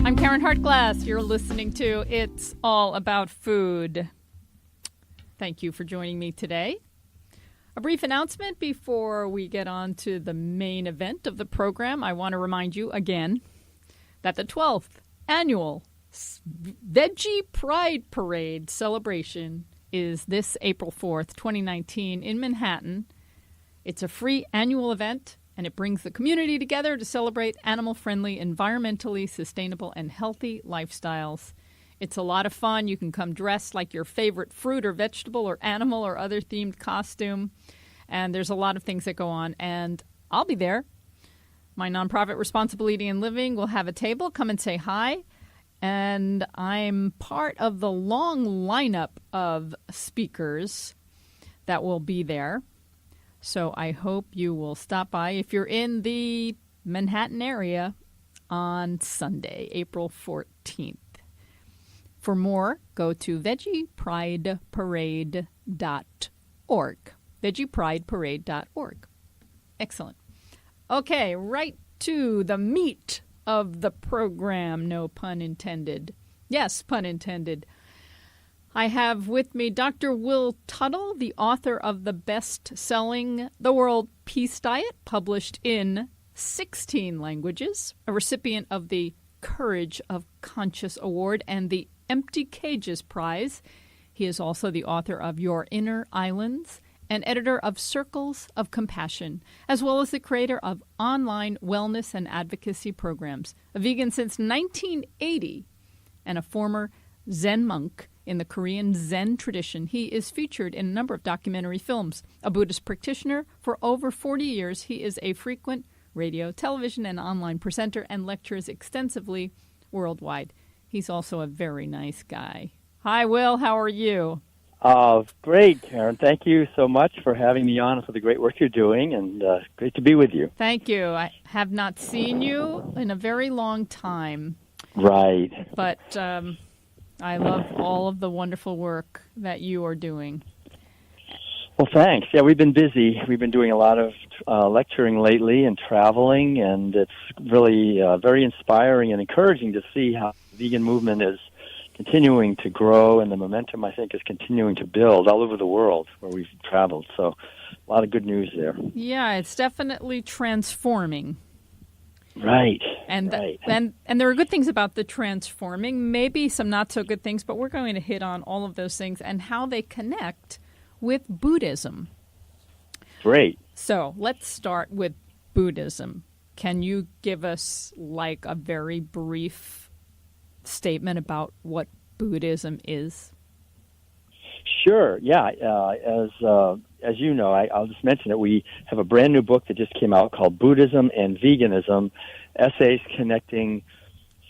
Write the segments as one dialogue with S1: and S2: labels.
S1: I'm Karen Hartglass. You're listening to It's All About Food. Thank you for joining me today. A brief announcement before we get on to the main event of the program. I want to remind you again that the 12th annual Veggie Pride Parade celebration is this April 4th, 2019 in Manhattan. It's a free annual event, and it brings the community together to celebrate animal-friendly, environmentally sustainable, and healthy lifestyles. It's a lot of fun. You can come dressed like your favorite fruit or vegetable or animal or other themed costume. And there's a lot of things that go on. And I'll be there. My nonprofit, Responsible Eating and Living, will have a table. Come and say hi. And I'm part of the long lineup of speakers that will be there. So I hope you will stop by if you're in the Manhattan area on Sunday, April 14th. For more, go to veggieprideparade.org. veggieprideparade.org. Excellent. Okay, right to the meat of the program. No pun intended. Yes, pun intended. I have with me Dr. Will Tuttle, the author of the best-selling The World Peace Diet, published in 16 languages, a recipient of the Courage of Conscious Award and the Empty Cages Prize. He is also the author of Your Inner Islands and editor of Circles of Compassion, as well as the creator of online wellness and advocacy programs, a vegan since 1980 and a former Zen monk in the Korean Zen tradition. He is featured in a number of documentary films. A Buddhist practitioner for over 40 years, he is a frequent radio, television, and online presenter and lectures extensively worldwide. He's also a very nice guy. Hi, Will. How are you?
S2: Great, Karen. Thank you so much for having me on for the great work you're doing, and great to be with you.
S1: Thank you. I have not seen you in a very long time.
S2: Right.
S1: But I love all of the wonderful work that you are doing.
S2: Well, thanks. Yeah, we've been busy. We've been doing a lot of lecturing lately and traveling, and it's really very inspiring and encouraging to see how the vegan movement is continuing to grow, and the momentum, I think, is continuing to build all over the world where we've traveled. So a lot of good news there.
S1: Yeah, it's definitely transforming.
S2: Right.
S1: And
S2: right.
S1: And there are good things about the transforming, maybe some not so good things, but we're going to hit on all of those things and how they connect with Buddhism.
S2: Great.
S1: So let's start with Buddhism. Can you give us like a very brief statement about what Buddhism is?
S2: Sure. Yeah. As you know, I'll just mention it. We have a brand new book that just came out called Buddhism and Veganism: Essays Connecting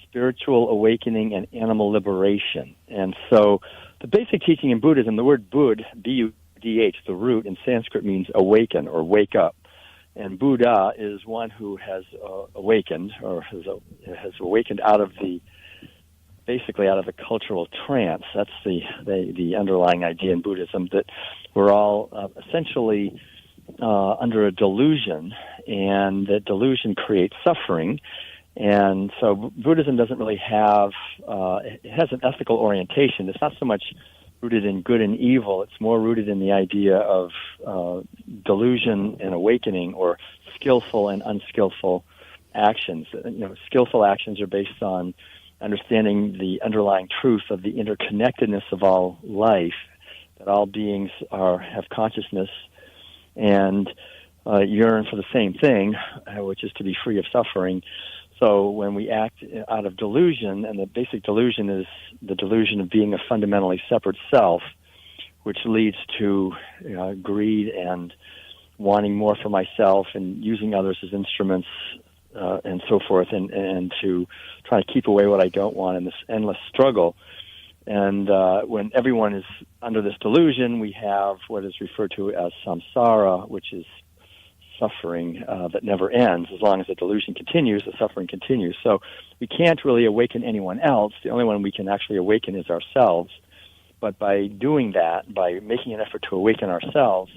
S2: Spiritual Awakening and Animal Liberation. And so the basic teaching in Buddhism, the word Bud, B-U-D-H, the root in Sanskrit means awaken or wake up. And Buddha is one who has awakened or has awakened out of the cultural trance. That's the underlying idea in Buddhism, that we're all essentially under a delusion, and that delusion creates suffering. And so Buddhism doesn't really have, it has an ethical orientation. It's not so much rooted in good and evil. It's more rooted in the idea of delusion and awakening, or skillful and unskillful actions. Skillful actions are based on understanding the underlying truth of the interconnectedness of all life, that all beings have consciousness and yearn for the same thing, which is to be free of suffering. So when we act out of delusion, and the basic delusion is the delusion of being a fundamentally separate self, which leads to greed and wanting more for myself and using others as instruments, and so forth, and to try to keep away what I don't want in this endless struggle. And when everyone is under this delusion, we have what is referred to as samsara, which is suffering that never ends. As long as the delusion continues, the suffering continues. So we can't really awaken anyone else. The only one we can actually awaken is ourselves. But by doing that, by making an effort to awaken ourselves,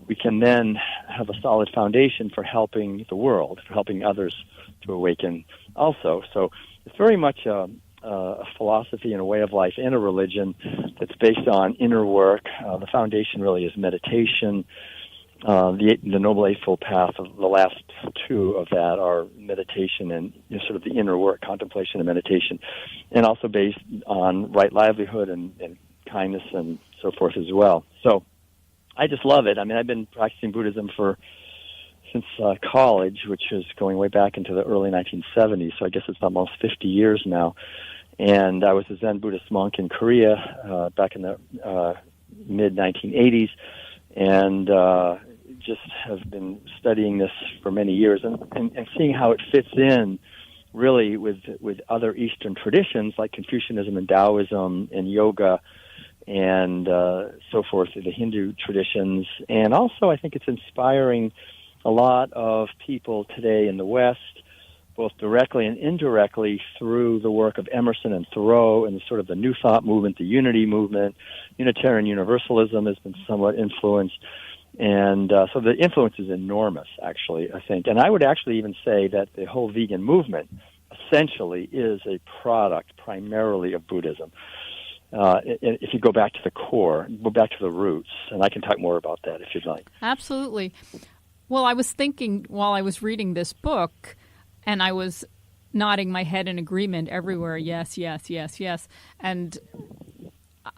S2: we can then have a solid foundation for helping the world, for helping others to awaken also. So it's very much a philosophy and a way of life and a religion that's based on inner work. The foundation really is meditation. The Noble Eightfold Path, the last two of that are meditation and sort of the inner work, contemplation and meditation, and also based on right livelihood and kindness and so forth as well. So I just love it. I mean, I've been practicing Buddhism since college, which is going way back into the early 1970s, so I guess it's almost 50 years now. And I was a Zen Buddhist monk in Korea back in the mid-1980s, and just have been studying this for many years and seeing how it fits in really with other Eastern traditions like Confucianism and Taoism and yoga and so forth, the Hindu traditions. And also I think it's inspiring a lot of people today in the West, both directly and indirectly through the work of Emerson and Thoreau and sort of the New Thought movement, the Unity movement. Unitarian Universalism has been somewhat influenced. And so the influence is enormous, actually, I think. And I would actually even say that the whole vegan movement essentially is a product primarily of Buddhism. If you go back to the core, go back to the roots, and I can talk more about that if you'd like.
S1: Absolutely. Well, I was thinking while I was reading this book, and I was nodding my head in agreement everywhere, yes, yes, yes, yes. And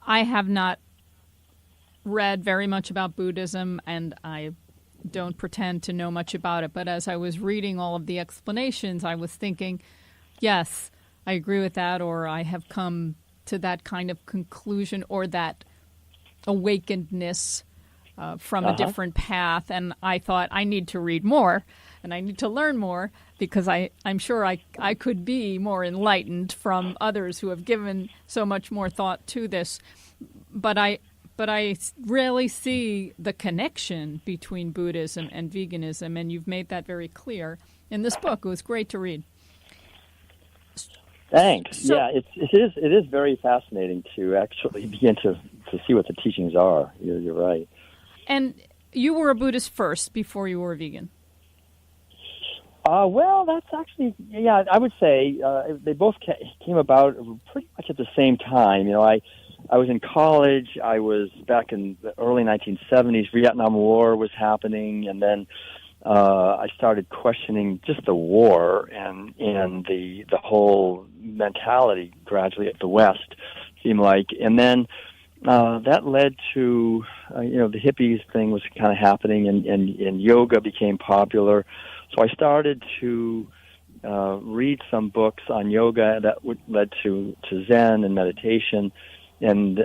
S1: I have not read very much about Buddhism, and I don't pretend to know much about it. But as I was reading all of the explanations, I was thinking, yes, I agree with that, or I have come to that kind of conclusion or that awakenedness from a different path. And I thought, I need to read more and I need to learn more because I'm sure I could be more enlightened from others who have given so much more thought to this. But I really see the connection between Buddhism and veganism, and you've made that very clear in this book. It was great to read.
S2: Thanks.
S1: So,
S2: yeah, it is very fascinating to actually begin to see what the teachings are. You're right.
S1: And you were a Buddhist first before you were a vegan.
S2: Well, that's actually, yeah, I would say they both came about pretty much at the same time. I was in college. I was back in the early 1970s. Vietnam War was happening, and then I started questioning just the war and the whole mentality gradually of the West, seemed like. And then that led to, the hippies thing was kind of happening, and yoga became popular. So I started to read some books on yoga that led to Zen and meditation. And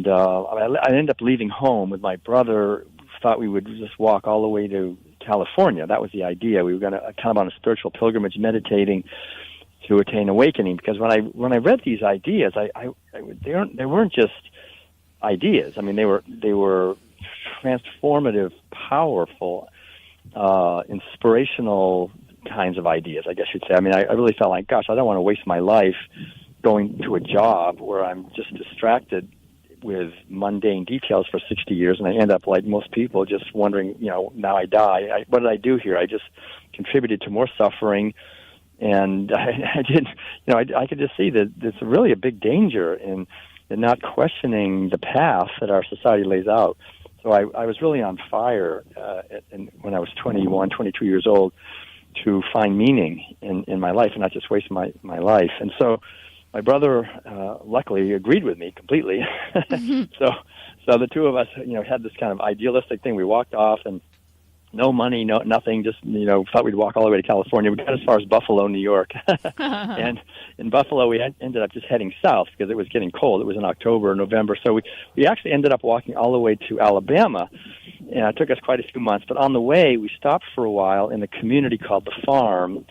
S2: I ended up leaving home with my brother. Thought we would just walk all the way to California. That was the idea. We were going to kind of on a spiritual pilgrimage, meditating to attain awakening. Because when I read these ideas, they weren't just ideas. I mean, they were transformative, powerful, inspirational kinds of ideas, I guess you'd say. I mean, I really felt like, gosh, I don't want to waste my life going to a job where I'm just distracted with mundane details for 60 years, and I end up, like most people, just wondering, now I die. What did I do here? I just contributed to more suffering, and I could just see that there's really a big danger in not questioning the path that our society lays out. So I was really on fire when I was 21, 22 years old to find meaning in my life and not just waste my life. And so my brother, luckily, agreed with me completely. So the two of us, had this kind of idealistic thing. We walked off, and no money, nothing. Just thought we'd walk all the way to California. We got as far as Buffalo, New York, and in Buffalo we ended up just heading south because it was getting cold. It was in October or November, so we actually ended up walking all the way to Alabama. And it took us quite a few months. But on the way, we stopped for a while in a community called The Farm,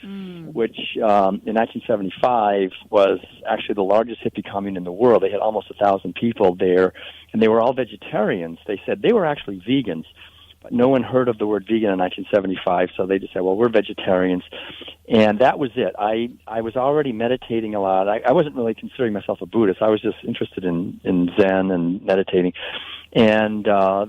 S2: which in 1975 was actually the largest hippie commune in the world. They had almost 1,000 people there, and they were all vegetarians. They said they were actually vegans, but no one heard of the word vegan in 1975, so they just said, well, we're vegetarians. And that was it. I was already meditating a lot. I wasn't really considering myself a Buddhist. I was just interested in Zen and meditating. And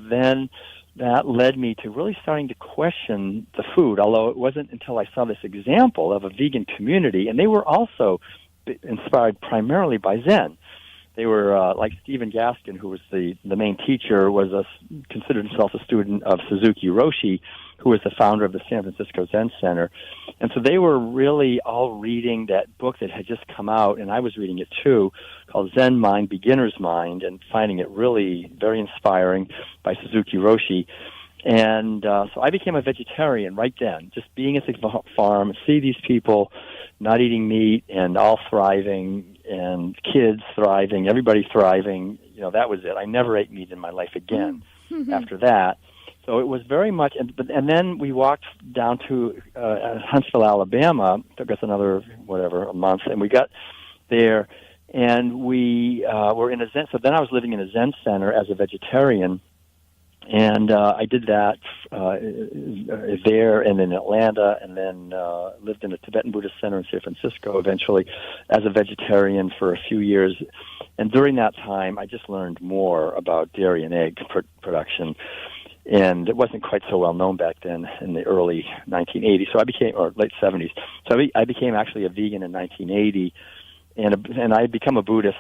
S2: then that led me to really starting to question the food, although it wasn't until I saw this example of a vegan community, and they were also inspired primarily by Zen. They were like Stephen Gaskin, who was the main teacher, considered himself a student of Suzuki Roshi, who was the founder of the San Francisco Zen Center. And so they were really all reading that book that had just come out, and I was reading it too, called Zen Mind, Beginner's Mind, and finding it really very inspiring by Suzuki Roshi. And so I became a vegetarian right then, just being at the farm, see these people not eating meat and all thriving, and kids thriving, everybody thriving. That was it. I never ate meat in my life again after that. So it was very much, and then we walked down to Huntsville, Alabama. It took us another, a month, and we got there, and we were in a Zen. So then I was living in a Zen center as a vegetarian, and I did that there and in Atlanta, and then lived in a Tibetan Buddhist center in San Francisco eventually as a vegetarian for a few years. And during that time, I just learned more about dairy and egg production. And it wasn't quite so well known back then in the early 1980s. So or late 70s. So I became actually a vegan in 1980, and I had become a Buddhist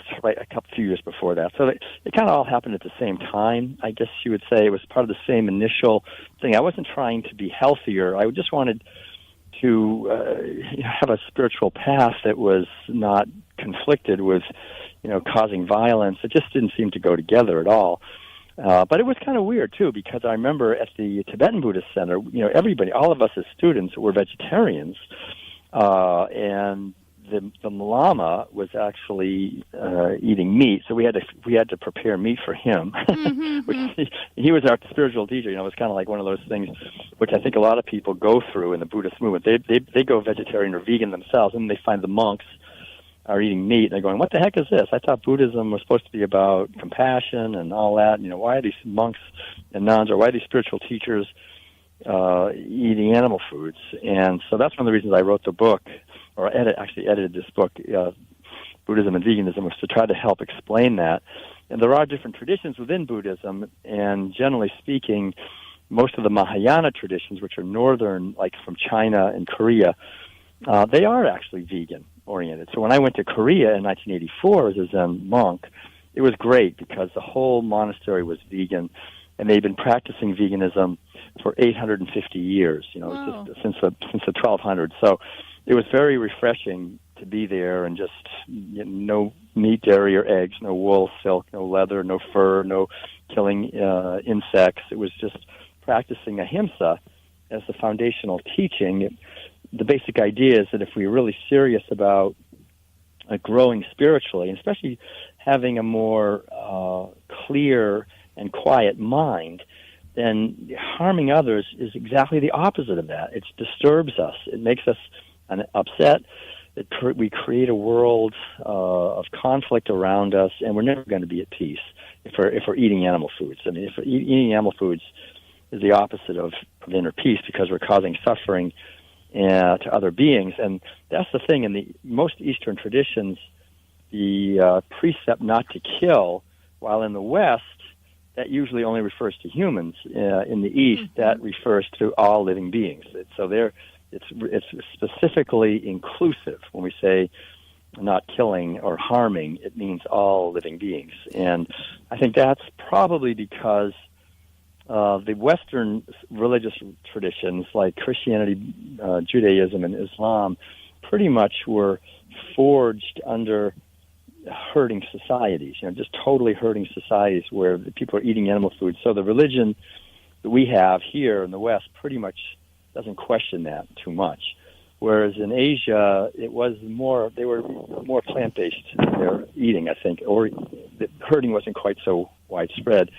S2: few years before that. So it kind of all happened at the same time. I guess you would say it was part of the same initial thing. I wasn't trying to be healthier. I just wanted to have a spiritual path that was not conflicted with, causing violence. It just didn't seem to go together at all. But it was kind of weird, too, because I remember at the Tibetan Buddhist Center, everybody, all of us as students were vegetarians, and the Lama was actually eating meat, so we had to prepare meat for him. Which he was our spiritual teacher. It was kind of like one of those things which I think a lot of people go through in the Buddhist movement. They go vegetarian or vegan themselves, and they find the monks are eating meat, and they're going, what the heck is this? I thought Buddhism was supposed to be about compassion and all that. Why are these monks and nuns, or why are these spiritual teachers eating animal foods? And so that's one of the reasons I wrote the book, or edited this book, Buddhism and Veganism, was to try to help explain that. And there are different traditions within Buddhism, and generally speaking, most of the Mahayana traditions, which are northern, like from China and Korea, they are actually vegan-oriented. So when I went to Korea in 1984 as a Zen monk, it was great because the whole monastery was vegan, and they've been practicing veganism for 850 years, Wow.
S1: Just
S2: since the 1200s. So it was very refreshing to be there, and just no meat, dairy, or eggs, no wool, silk, no leather, no fur, no killing insects. It was just practicing ahimsa as the foundational teaching. The basic idea is that if we're really serious about growing spiritually, and especially having a more clear and quiet mind, then harming others is exactly the opposite of that. It disturbs us. It makes us upset. We create a world of conflict around us, and we're never going to be at peace if we're eating animal foods. I mean, if eating animal foods is the opposite of inner peace, because we're causing suffering to other beings. And that's the thing. In the most Eastern traditions, the precept not to kill, while in the West, that usually only refers to humans. In the East, that refers to all living beings. It's specifically inclusive. When we say not killing or harming, it means all living beings. And I think that's probably because the Western religious traditions, like Christianity, Judaism, and Islam, pretty much were forged under herding societies, just totally herding societies where the people are eating animal food. So the religion that we have here in the West pretty much doesn't question that too much. Whereas in Asia, they were more plant-based in their eating, I think, or the herding wasn't quite so widespread.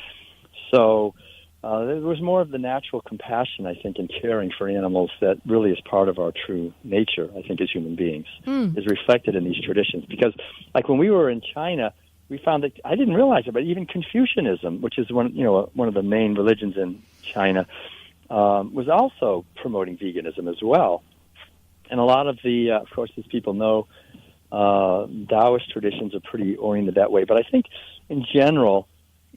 S2: So there was more of the natural compassion, I think, in caring for animals that really is part of our true nature, I think, as human beings, is reflected in these traditions. Because, like, when we were in China, we found that, I didn't realize it, but even Confucianism, which is one of the main religions in China, was also promoting veganism as well. And a lot of the, of course, as people know, Taoist traditions are pretty oriented that way. But I think, in general,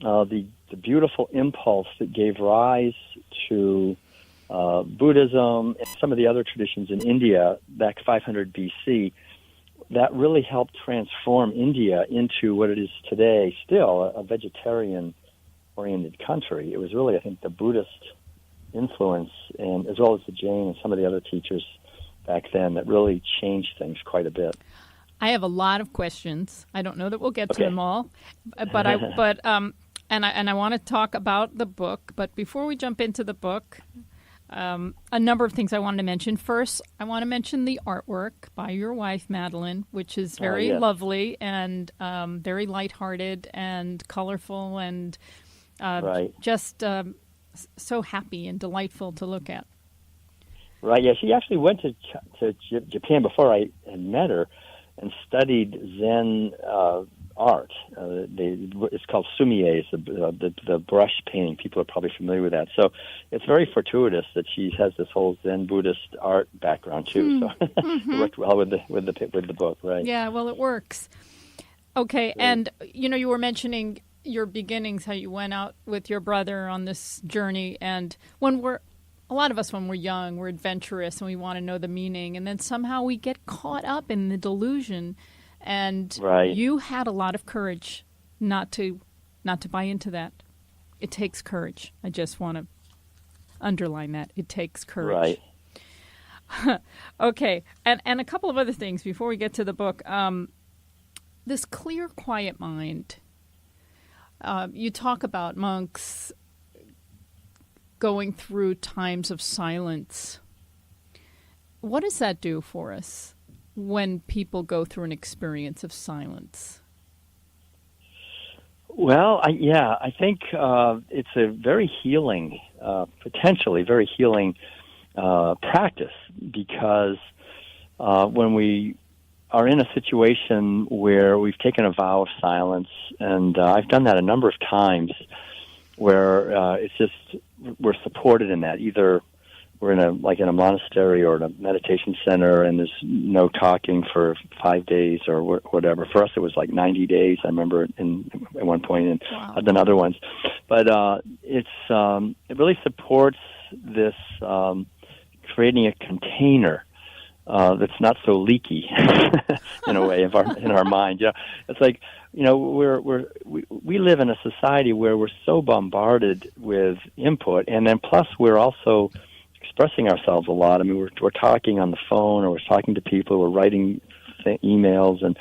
S2: the beautiful impulse that gave rise to Buddhism and some of the other traditions in India back 500 BC that really helped transform India into what it is today, still a vegetarian-oriented country. It was really, I think, the Buddhist influence, and as well as the Jain and some of the other teachers back then, that really changed things quite a bit.
S1: I have a lot of questions. I don't know that we'll get to them all, but I want to talk about the book. But before we jump into the book, a number of things I wanted to mention. First, I want to mention the artwork by your wife, Madeline, which is very lovely and very lighthearted and colorful and just so happy and delightful to look at.
S2: Right, yeah. She actually went to Japan before I had met her and studied Zen art. It's called sumie, the brush painting. People are probably familiar with that. So it's very fortuitous that she has this whole Zen Buddhist art background too. So it worked well with the book, right?
S1: Yeah, well, it works. Okay,
S2: Great.
S1: and you were mentioning your beginnings, how you went out with your brother on this journey, and a lot of us, when we're young, we're adventurous and we want to know the meaning, and then somehow we get caught up in the delusion. And you had a lot of courage not to buy into that. It takes courage. I just want to underline that. It takes courage.
S2: Right.
S1: Okay, and a couple of other things before we get to the book. This clear, quiet mind. You talk about monks going through times of silence. What does that do for us when people go through an experience of silence?
S2: Well, I think it's a very healing, potentially very healing practice, because when we are in a situation where we've taken a vow of silence, and I've done that a number of times, where it's just we're supported in that. Either we're in a monastery or in a meditation center, and there's no talking for 5 days or whatever. For us, it was like 90 days. I remember at one point, and I've done other ones. But it really supports this creating a container that's not so leaky in a way in our mind. It's like we live in a society where we're so bombarded with input, and then plus we're also expressing ourselves a lot. I mean, we're talking on the phone, or we're talking to people, we're writing emails, and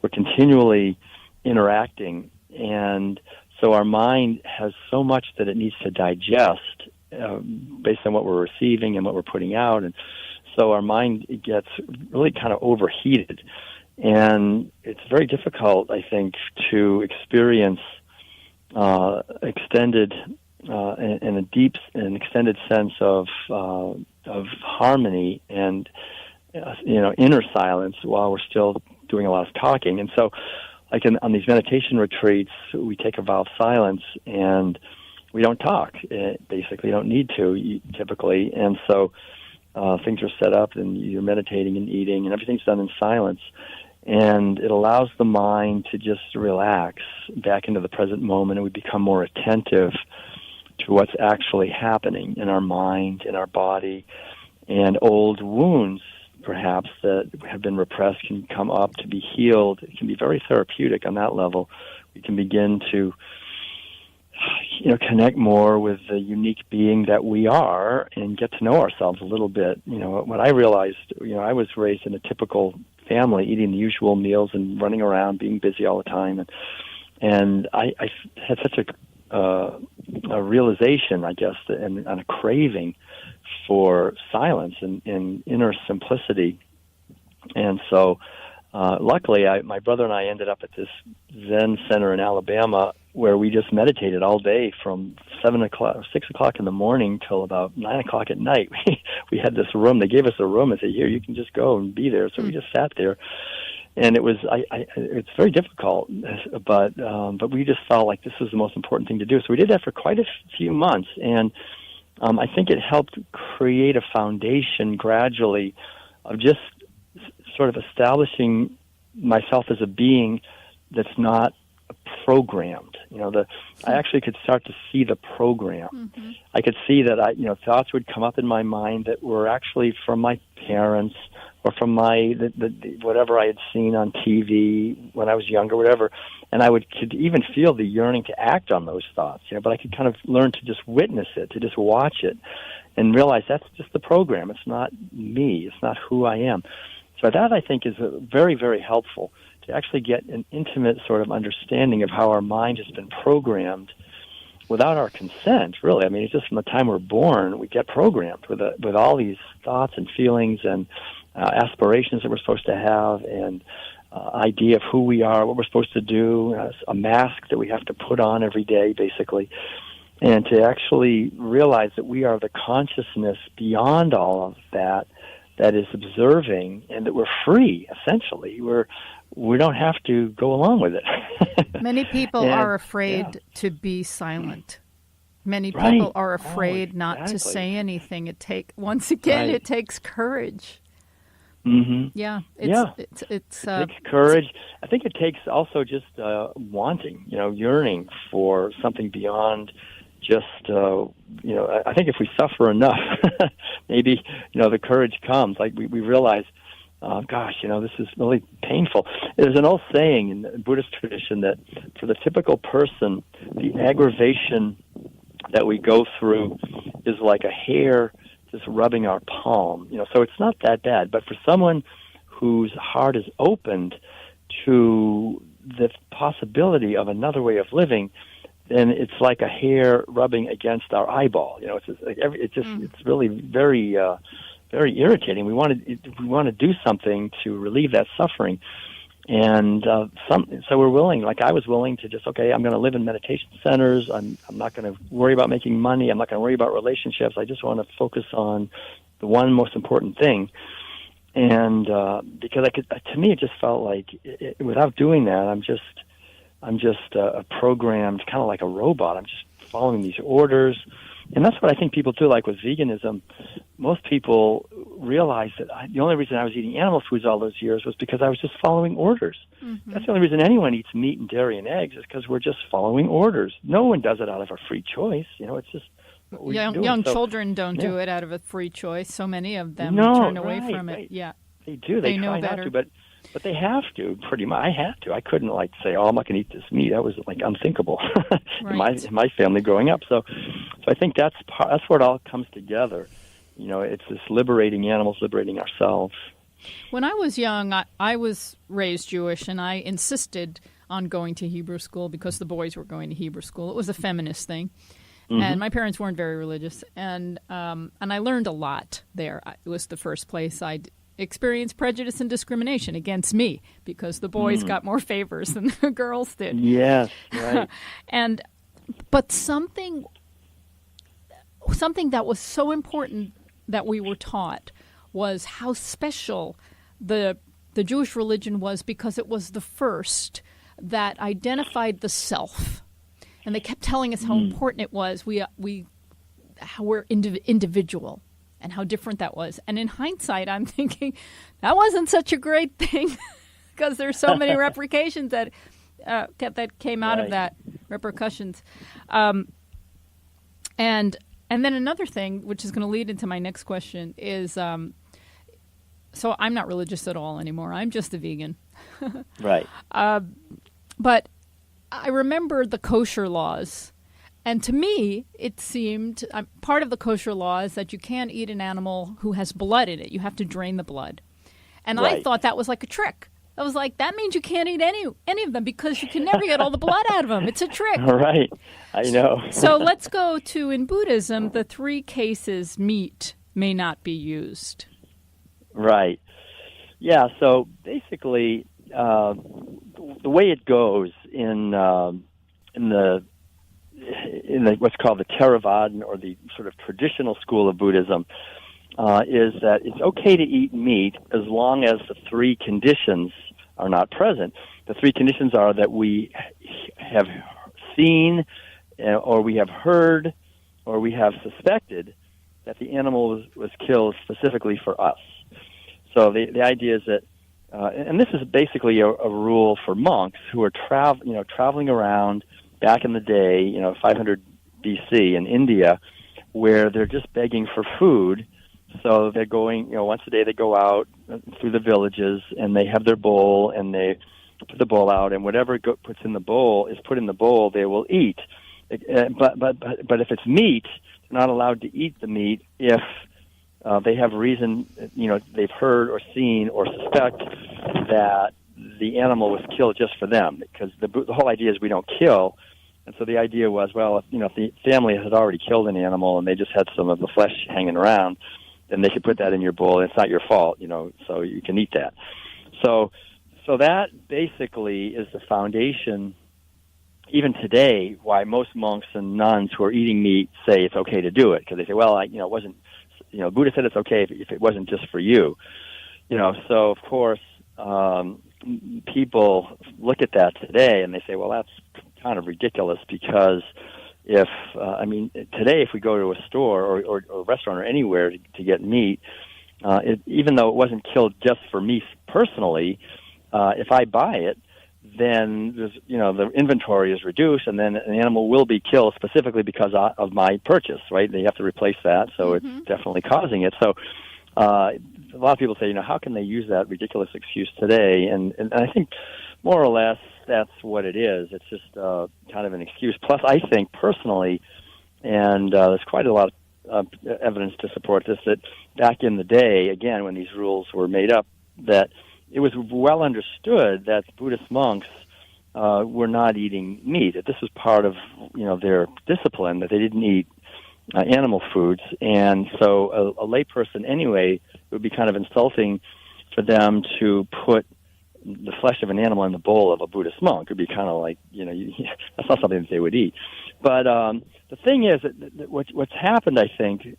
S2: we're continually interacting. And so our mind has so much that it needs to digest based on what we're receiving and what we're putting out. And so our mind gets really kind of overheated. And it's very difficult, I think, to experience extended and a deep and extended sense of harmony and inner silence while we're still doing a lot of talking. And so, like on these meditation retreats, we take a vow of silence and we don't talk. Basically, you don't need to typically. And so things are set up, and you're meditating and eating, and everything's done in silence. And it allows the mind to just relax back into the present moment, and we become more attentive to what's actually happening in our mind, in our body. And old wounds, perhaps, that have been repressed can come up to be healed. It can be very therapeutic on that level. We can begin to connect more with the unique being that we are and get to know ourselves a little bit. What I realized, I was raised in a typical family, eating the usual meals and running around, being busy all the time. And I had such a realization, I guess, and a craving for silence and inner simplicity. And so, luckily, my brother and I ended up at this Zen center in Alabama where we just meditated all day from 6 o'clock in the morning till about 9 o'clock at night. We had this room. They gave us a room and said, "Here, you can just go and be there." So we just sat there, and it was it's very difficult, but we just felt like this was the most important thing to do. So we did that for quite a few months, and I think it helped create a foundation gradually of just sort of establishing myself as a being that's not programmed. I actually could start to see the program. Mm-hmm. I could see that thoughts would come up in my mind that were actually from my parents, or from whatever I had seen on TV when I was younger, whatever, and I could even feel the yearning to act on those thoughts, but I could kind of learn to just witness it, to just watch it, and realize that's just the program. It's not me. It's not who I am. So that, I think, is very, very helpful to actually get an intimate sort of understanding of how our mind has been programmed without our consent, really. I mean, it's just from the time we're born, we get programmed with all these thoughts and feelings and aspirations that we're supposed to have, and idea of who we are, what we're supposed to do, a mask that we have to put on every day, basically. And to actually realize that we are the consciousness beyond all of that is observing, and that we're free, essentially. We don't have to go along with it.
S1: Many people are afraid to be silent. Many people are afraid not to say anything. It takes courage.
S2: Mm-hmm.
S1: It
S2: takes courage. I think it takes also just wanting, yearning for something beyond just, I think if we suffer enough, maybe, the courage comes. Like we realize, this is really painful. There's an old saying in the Buddhist tradition that for the typical person, the aggravation that we go through is like a hair just rubbing our palm. So it's not that bad. But for someone whose heart is opened to the possibility of another way of living, then it's like a hair rubbing against our eyeball. It's really very, very irritating. We want to do something to relieve that suffering, and so we're willing. Like I was willing to just, I'm going to live in meditation centers. I'm not going to worry about making money. I'm not going to worry about relationships. I just want to focus on the one most important thing. And because to me, it just felt like without doing that, I'm just programmed, kind of like a robot. I'm just following these orders. And that's what I think people do, like with veganism. Most people realize that the only reason I was eating animal foods all those years was because I was just following orders. Mm-hmm. That's the only reason anyone eats meat and dairy and eggs, is because we're just following orders. No one does it out of a free choice. It's just what we do.
S1: Young children don't do it out of a free choice. So many of them turn away from it.
S2: Right.
S1: Yeah,
S2: they do. They try not to, but they have to, pretty much. I had to. I couldn't, say, I'm not going to eat this meat. That was, unthinkable
S1: right.
S2: in my family growing up. So I think that's where it all comes together. It's this liberating animals, liberating ourselves.
S1: When I was young, I was raised Jewish, and I insisted on going to Hebrew school because the boys were going to Hebrew school. It was a feminist thing. Mm-hmm. And my parents weren't very religious. And I learned a lot there. It was the first place I'd experienced prejudice and discrimination against me because the boys got more favors than the girls did.
S2: Yes, right.
S1: But something that was so important that we were taught was how special the Jewish religion was, because it was the first that identified the self. And they kept telling us how important it was. How we're individual, and how different that was. And in hindsight, I'm thinking that wasn't such a great thing because there's so many repercussions that came out of that, repercussions. And then another thing, which is going to lead into my next question, is so I'm not religious at all anymore. I'm just a vegan.
S2: Right.
S1: But I remember the kosher laws. And to me, it seemed part of the kosher law is that you can't eat an animal who has blood in it. You have to drain the blood. And
S2: right.
S1: I thought that was like a trick. I was like, that means you can't eat any of them because you can never get all the blood out of them. It's a trick.
S2: Right. I know.
S1: So let's go to, in Buddhism, the 3 cases meat may not be used. Right.
S2: Yeah, so basically the way it goes in what's called the Theravadan, or the sort of traditional school of Buddhism, is that it's okay to eat meat as long as the 3 conditions are not present. The 3 conditions are that we have seen, or we have heard, or we have suspected that the animal was killed specifically for us. So the idea is that, and this is basically a rule for monks who are traveling around back in the day, 500 BC in India, where they're just begging for food. So they're going, once a day they go out through the villages, and they have their bowl, and they put the bowl out, and whatever puts in the bowl is put in the bowl, they will eat. But if it's meat, they're not allowed to eat the meat if they have reason, they've heard or seen or suspect that the animal was killed just for them, because the whole idea is we don't kill. And so the idea was, well, if the family had already killed an animal and they just had some of the flesh hanging around, then they could put that in your bowl, and it's not your fault, so you can eat that. So that basically is the foundation, even today, why most monks and nuns who are eating meat say it's okay to do it, because they say, well, it wasn't, Buddha said it's okay if it wasn't just for you. So of course, people look at that today and they say, well, that's kind of ridiculous, because today if we go to a store or a restaurant or anywhere to get meat, even though it wasn't killed just for me personally, if I buy it, then the inventory is reduced, and then an animal will be killed specifically because of my purchase, right? They have to replace that, so it's definitely causing it. So a lot of people say, how can they use that ridiculous excuse today? And I think more or less that's what it is. It's just kind of an excuse. Plus, I think personally, and there's quite a lot of evidence to support this, that back in the day, again, when these rules were made up, that it was well understood that Buddhist monks were not eating meat, that this was part of their discipline, that they didn't eat animal foods. And so a layperson anyway, it would be kind of insulting for them to put the flesh of an animal in the bowl of a Buddhist monk. It would be kind of like, that's not something that they would eat. But the thing is that what's happened, I think, is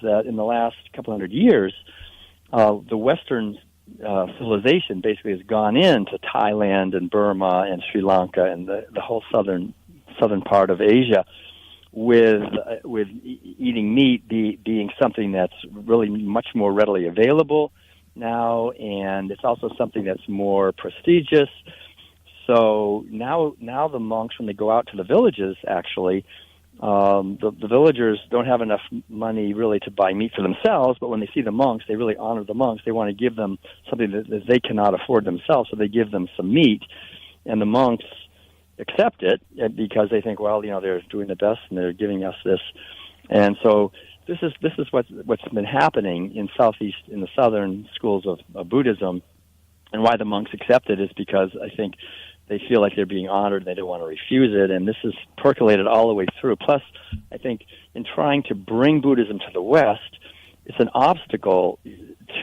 S2: that in the last couple hundred years, the Western civilization basically has gone into Thailand and Burma and Sri Lanka and the whole southern part of Asia, with eating meat being something that's really much more readily available now, and it's also something that's more prestigious. So now the monks, when they go out to the villages, actually, the villagers don't have enough money really to buy meat for themselves, but when they see the monks, they really honor the monks. They want to give them something that they cannot afford themselves, so they give them some meat, and the monks accept it because they think, well, they're doing the best and they're giving us this. And so this is what's been happening in the southern schools of Buddhism, and why the monks accept it is because I think they feel like they're being honored and they don't want to refuse it, and this is percolated all the way through. Plus, I think in trying to bring Buddhism to the West, it's an obstacle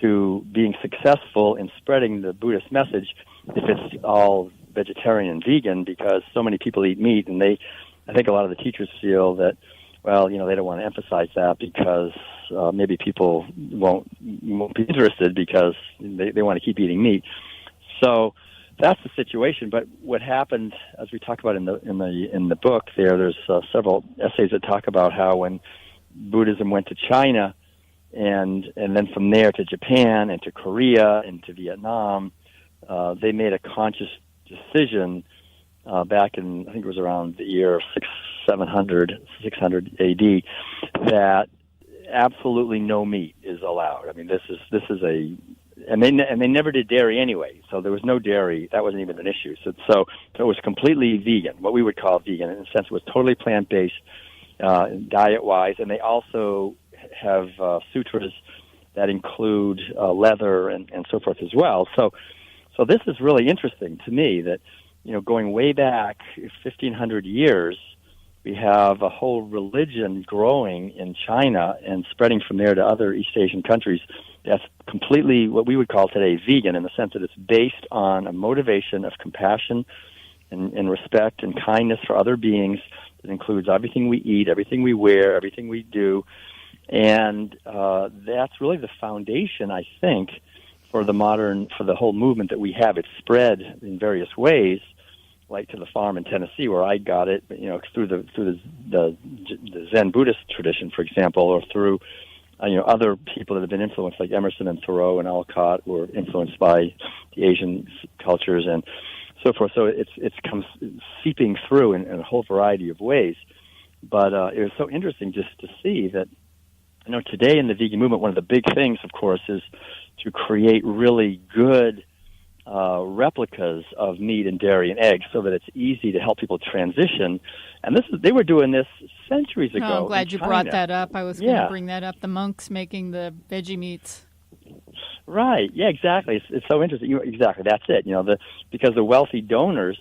S2: to being successful in spreading the Buddhist message if it's all vegetarian and vegan, because so many people eat meat, and I think a lot of the teachers feel that, well, they don't want to emphasize that because maybe people won't be interested because they want to keep eating meat. So that's the situation. But what happened, as we talk about in the book, there's several essays that talk about how when Buddhism went to China, and then from there to Japan and to Korea and to Vietnam, they made a conscious decision back in, I think it was around the year 600 AD, that absolutely no meat is allowed. I mean, this is and they never did dairy anyway, so there was no dairy. That wasn't even an issue. So it was completely vegan, what we would call vegan. In a sense, it was totally plant-based, diet-wise, and they also have sutras that include leather and so forth as well. So this is really interesting to me that, going way back 1,500 years, we have a whole religion growing in China and spreading from there to other East Asian countries that's completely what we would call today vegan, in the sense that it's based on a motivation of compassion and respect and kindness for other beings. It includes everything we eat, everything we wear, everything we do. And that's really the foundation, I think, for the whole movement that we have. It's spread in various ways, like to the farm in Tennessee where I got it, through the Zen Buddhist tradition, for example, or through other people that have been influenced, like Emerson and Thoreau and Alcott, were influenced by the Asian cultures and so forth. So it's comes seeping through in a whole variety of ways. But it was so interesting just to see that I know today in the vegan movement, one of the big things, of course, is to create really good replicas of meat and dairy and eggs so that it's easy to help people transition. And they were doing this centuries ago.
S1: Oh, I'm glad you brought that up. I was going to bring that up. The monks making the veggie meats.
S2: Right. Yeah, exactly. It's so interesting. Exactly. That's it. Because the wealthy donors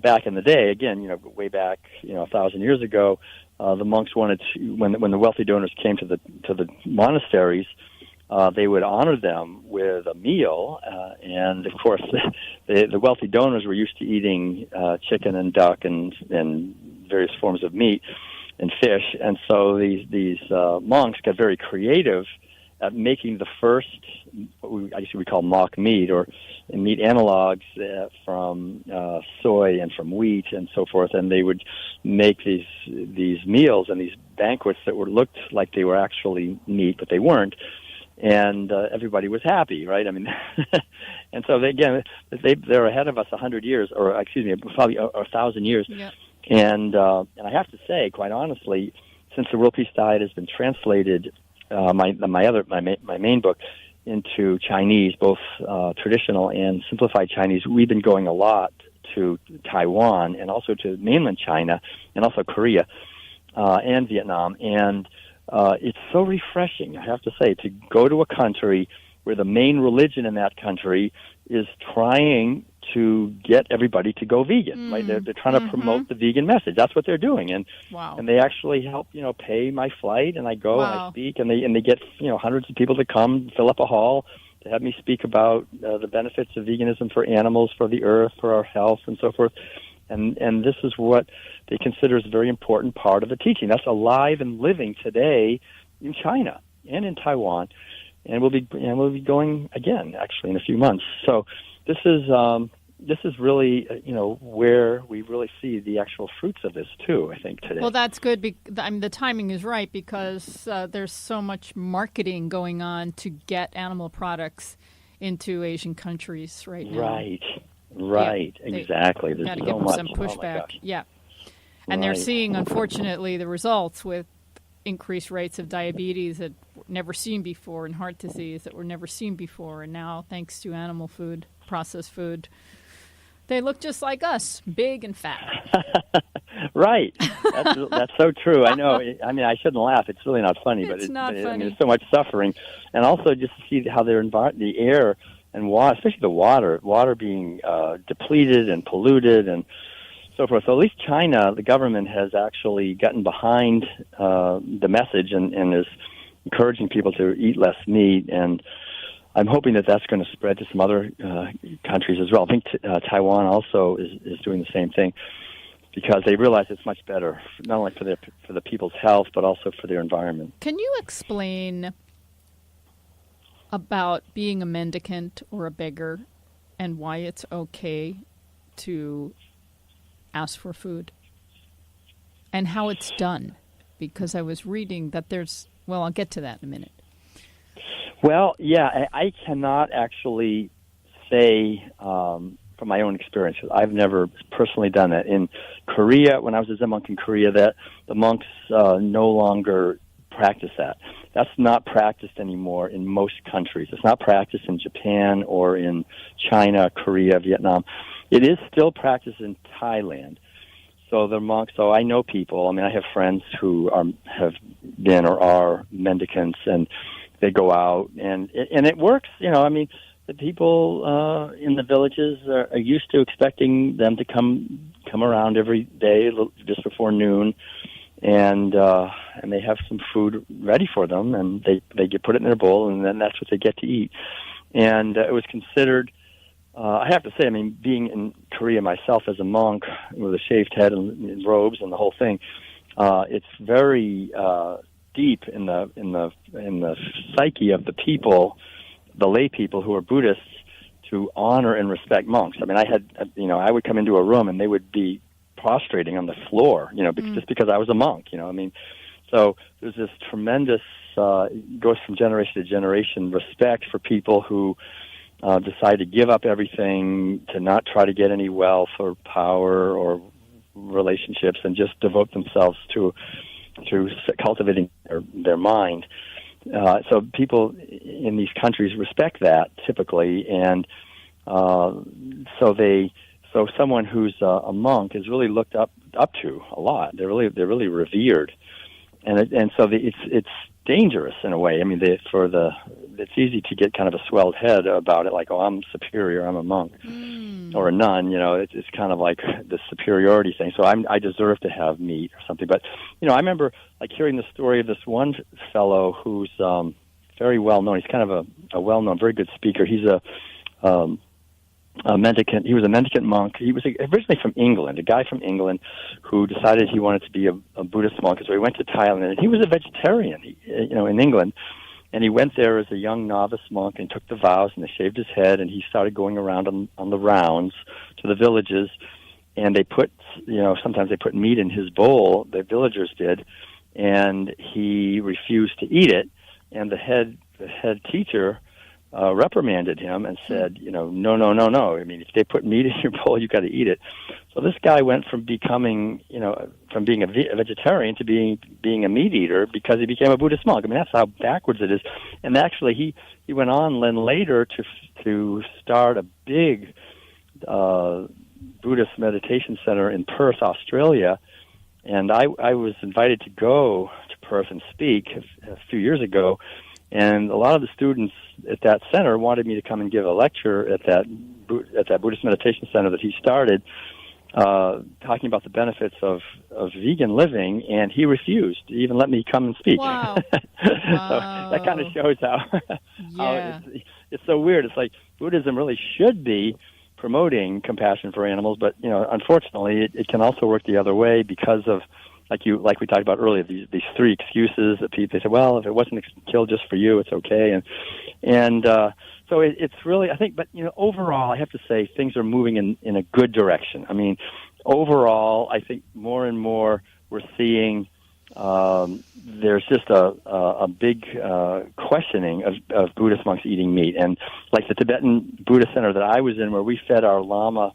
S2: back in the day, again, way back, 1,000 years ago, the monks wanted to, when the wealthy donors came to the monasteries, they would honor them with a meal, and of course, the wealthy donors were used to eating chicken and duck and various forms of meat and fish, and so these monks got very creative at making the first, I guess we call mock meat, or meat analogs from soy and from wheat and so forth, and they would make these meals and these banquets that looked like they were actually meat, but they weren't. And everybody was happy, right? I mean, and so they're ahead of us 100 years, or excuse me, probably 1,000 years.
S1: Yeah.
S2: And I have to say, quite honestly, since the World Peace Diet has been translated, my main book, into Chinese, both traditional and simplified Chinese, we've been going a lot to Taiwan and also to mainland China and also Korea and Vietnam, and it's so refreshing, I have to say, to go to a country where the main religion in that country is trying to get everybody to go vegan. Right? They're trying to promote the vegan message. That's what they're doing, and they actually help pay my flight, and I go and I speak, and they get hundreds of people to come fill up a hall to have me speak about the benefits of veganism for animals, for the earth, for our health, and so forth. And this is what they consider as a very important part of the teaching. That's alive and living today in China and in Taiwan, and we'll be going again actually in a few months. So this is really where we really see the actual fruits of this too, I think, today.
S1: Well, that's good. The timing is right because there's so much marketing going on to get animal products into Asian countries right now.
S2: Right, exactly. There's
S1: got to
S2: so
S1: give them
S2: much.
S1: some pushback.
S2: Oh,
S1: and they're seeing, unfortunately, the results with increased rates of diabetes that were never seen before and heart disease that were never seen before. And now, thanks to animal food, processed food, they look just like us, big and fat.
S2: Right. That's so true. I know. I mean, I shouldn't laugh. It's really not funny. But
S1: it's not funny.
S2: I mean, there's so much suffering. And also just to see how the air and water, especially the water being depleted and polluted and so forth. So at least China, the government has actually gotten behind the message and is encouraging people to eat less meat. And I'm hoping that that's going to spread to some other countries as well. I think Taiwan also is doing the same thing because they realize it's much better, not only for the people's health, but also for their environment.
S1: Can you explain about being a mendicant or a beggar and why it's okay to ask for food and how it's done? Because I was reading that I'll get to that in a minute.
S2: Well, yeah, I cannot actually say from my own experience. I've never personally done that. In Korea, when I was a Zen monk in Korea, that the monks no longer practice that. That's not practiced anymore in most countries. It's not practiced in Japan or in China, Korea, Vietnam. It is still practiced in Thailand. So the monks. So I know people. I mean, I have friends who have been or are mendicants, and they go out, and it works. I mean, the people in the villages are used to expecting them to come around every day just before noon, and they have some food ready for them, and they put it in their bowl, and then that's what they get to eat. And it was considered. I have to say, I mean, being in Korea myself as a monk with a shaved head and robes and the whole thing, it's very deep in the psyche of the people, the lay people who are Buddhists, to honor and respect monks. I mean, I would come into a room and they would be prostrating on the floor, just because I was a monk. I mean, so there's this tremendous goes from generation to generation respect for people who decide to give up everything, to not try to get any wealth or power or relationships, and just devote themselves to through cultivating their mind. So people in these countries respect that typically, and so someone who's a monk is really looked up to a lot. They're really revered, and so it's dangerous in a way. I mean, it's easy to get kind of a swelled head about it, like, oh, I'm superior, I'm a monk or a nun. It's kind of like the superiority thing. So I deserve to have meat or something. But I remember like hearing the story of this one fellow who's very well known. He's kind of a well known, very good speaker. He's a mendicant. He was a mendicant monk. He was originally from England, a guy from England who decided he wanted to be a Buddhist monk. So he went to Thailand, and he was a vegetarian, in England. And he went there as a young novice monk and took the vows, and they shaved his head, and he started going around on the rounds to the villages. And they put, sometimes they put meat in his bowl, the villagers did, and he refused to eat it. And the head teacher reprimanded him and said, no. I mean, if they put meat in your bowl, you got to eat it. So this guy went from becoming, from being a vegetarian to being a meat eater because he became a Buddhist monk. I mean, that's how backwards it is. And actually, he went on then later to start a big Buddhist meditation center in Perth, Australia. And I was invited to go to Perth and speak a few years ago. And a lot of the students at that center wanted me to come and give a lecture at that Buddhist meditation center that he started, talking about the benefits of vegan living, and he refused to even let me come and speak.
S1: Wow.
S2: So that kind of shows how it's so weird. It's like Buddhism really should be promoting compassion for animals, but unfortunately, it can also work the other way because of like we talked about earlier, these three excuses that people say, well, if it wasn't killed just for you, it's okay, and so it's really, I think, but overall, I have to say things are moving in a good direction. I mean, overall, I think more and more we're seeing there's just a big questioning of Buddhist monks eating meat, and like the Tibetan Buddhist center that I was in, where we fed our Lama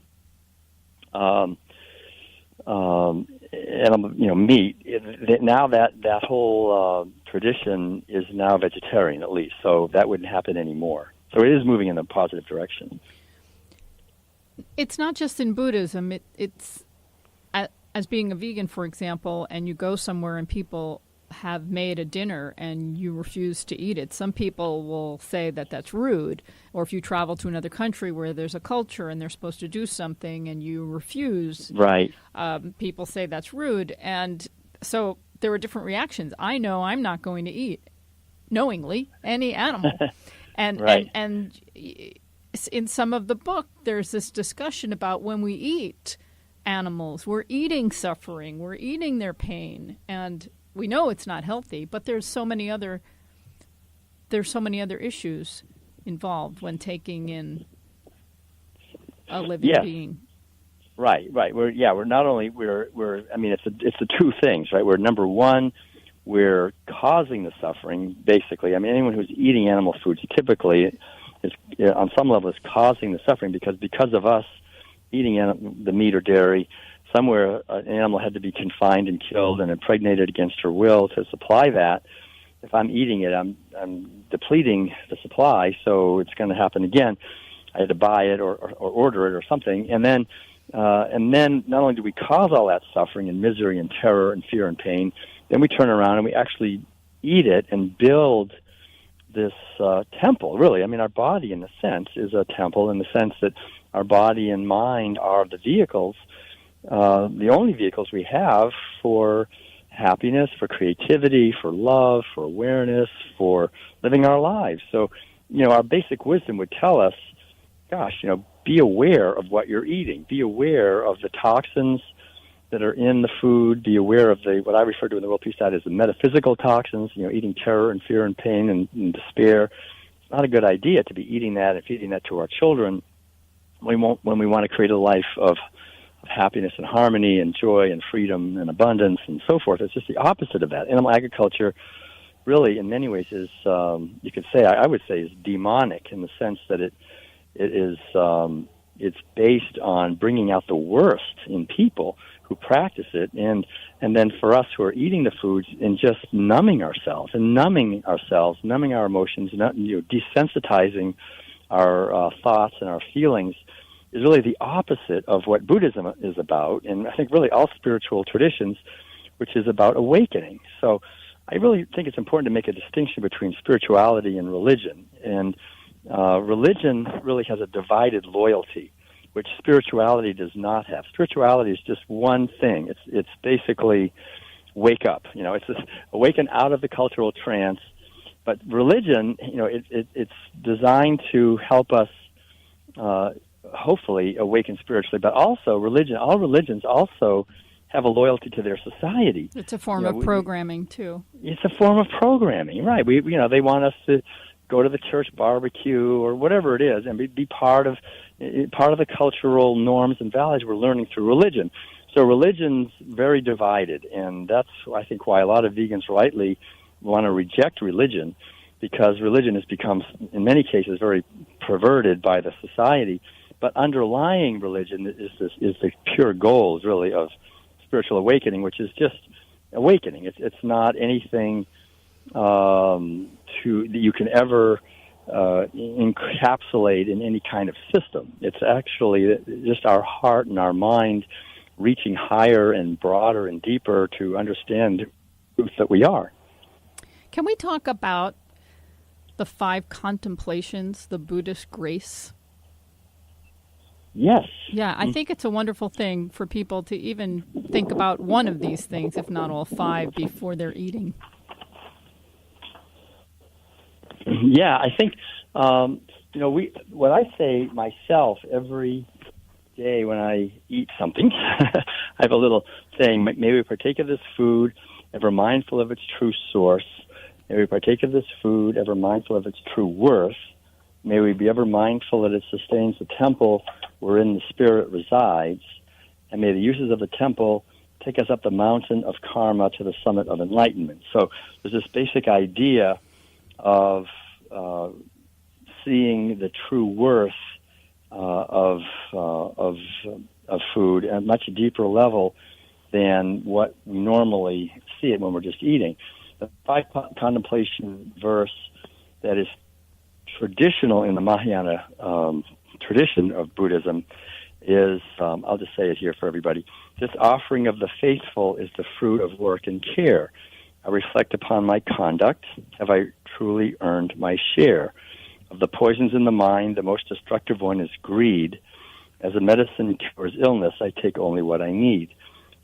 S2: meat. Now that whole tradition is now vegetarian, at least, so that wouldn't happen anymore. So it is moving in a positive direction.
S1: It's not just in Buddhism. It's as being a vegan, for example, and you go somewhere and people have made a dinner and you refuse to eat it. Some people will say that that's rude. Or if you travel to another country where there's a culture and they're supposed to do something and you refuse,
S2: right?
S1: People say that's rude. And so there are different reactions. I know I'm not going to eat, knowingly, any animal. And,
S2: right.
S1: and in some of the book, there's this discussion about when we eat animals, we're eating suffering, we're eating their pain, and we know it's not healthy, but there's so many other issues involved when taking in a living being.
S2: Right. We're not only I mean, it's the two things, right? We're, number one, we're causing the suffering, basically. I mean, anyone who's eating animal foods typically is, on some level, is causing the suffering because of us eating the meat or dairy. Somewhere an animal had to be confined and killed and impregnated against her will to supply that. If I'm eating it, I'm depleting the supply, so it's going to happen again. I had to buy it or order it or something, and then not only do we cause all that suffering and misery and terror and fear and pain, then we turn around and we actually eat it and build this temple. Really, I mean, our body, in a sense, is a temple in the sense that our body and mind are the vehicles. The only vehicles we have for happiness, for creativity, for love, for awareness, for living our lives. So, our basic wisdom would tell us, gosh, be aware of what you're eating. Be aware of the toxins that are in the food. Be aware of what I refer to in the World Peace Diet as the metaphysical toxins, eating terror and fear and pain and despair. It's not a good idea to be eating that and feeding that to our children when we want to create a life of happiness and harmony and joy and freedom and abundance and so forth. It's just the opposite of that. Animal agriculture really, in many ways, is, you could say, I would say, is demonic in the sense that it is it's based on bringing out the worst in people who practice it, and then for us who are eating the foods and just numbing ourselves, numbing our emotions, desensitizing our thoughts and our feelings is really the opposite of what Buddhism is about, and I think really all spiritual traditions, which is about awakening. So I really think it's important to make a distinction between spirituality and religion. And religion really has a divided loyalty, which spirituality does not have. Spirituality is just one thing. It's basically wake up. It's just awaken out of the cultural trance. But religion, it's designed to help us hopefully awaken spiritually. But also all religions also have a loyalty to their society.
S1: It's a form of programming too.
S2: It's a form of programming, right? They want us to go to the church barbecue or whatever it is, and be part of the cultural norms and values we're learning through religion. So religion's very divided, and that's, I think, why a lot of vegans rightly want to reject religion, because religion has become, in many cases, very perverted by the society. But underlying religion is the pure goals, really, of spiritual awakening, which is just awakening. It's not anything that you can ever encapsulate in any kind of system. It's actually just our heart and our mind reaching higher and broader and deeper to understand who that we are.
S1: Can we talk about the 5 contemplations, the Buddhist grace?
S2: Yes.
S1: Yeah, I think it's a wonderful thing for people to even think about one of these things, if not all 5, before they're eating.
S2: Yeah, I think, what I say myself every day when I eat something, I have a little saying, may we partake of this food, ever mindful of its true source. May we partake of this food, ever mindful of its true worth. May we be ever mindful that it sustains the temple wherein the spirit resides. And may the uses of the temple take us up the mountain of karma to the summit of enlightenment. So there's this basic idea of seeing the true worth of food at a much deeper level than what we normally see it when we're just eating. The 5 contemplation verse that is traditional in the Mahayana tradition of Buddhism is, I'll just say it here for everybody, this offering of the faithful is the fruit of work and care. I reflect upon my conduct. Have I truly earned my share? Of the poisons in the mind, the most destructive one is greed. As a medicine cures illness, I take only what I need.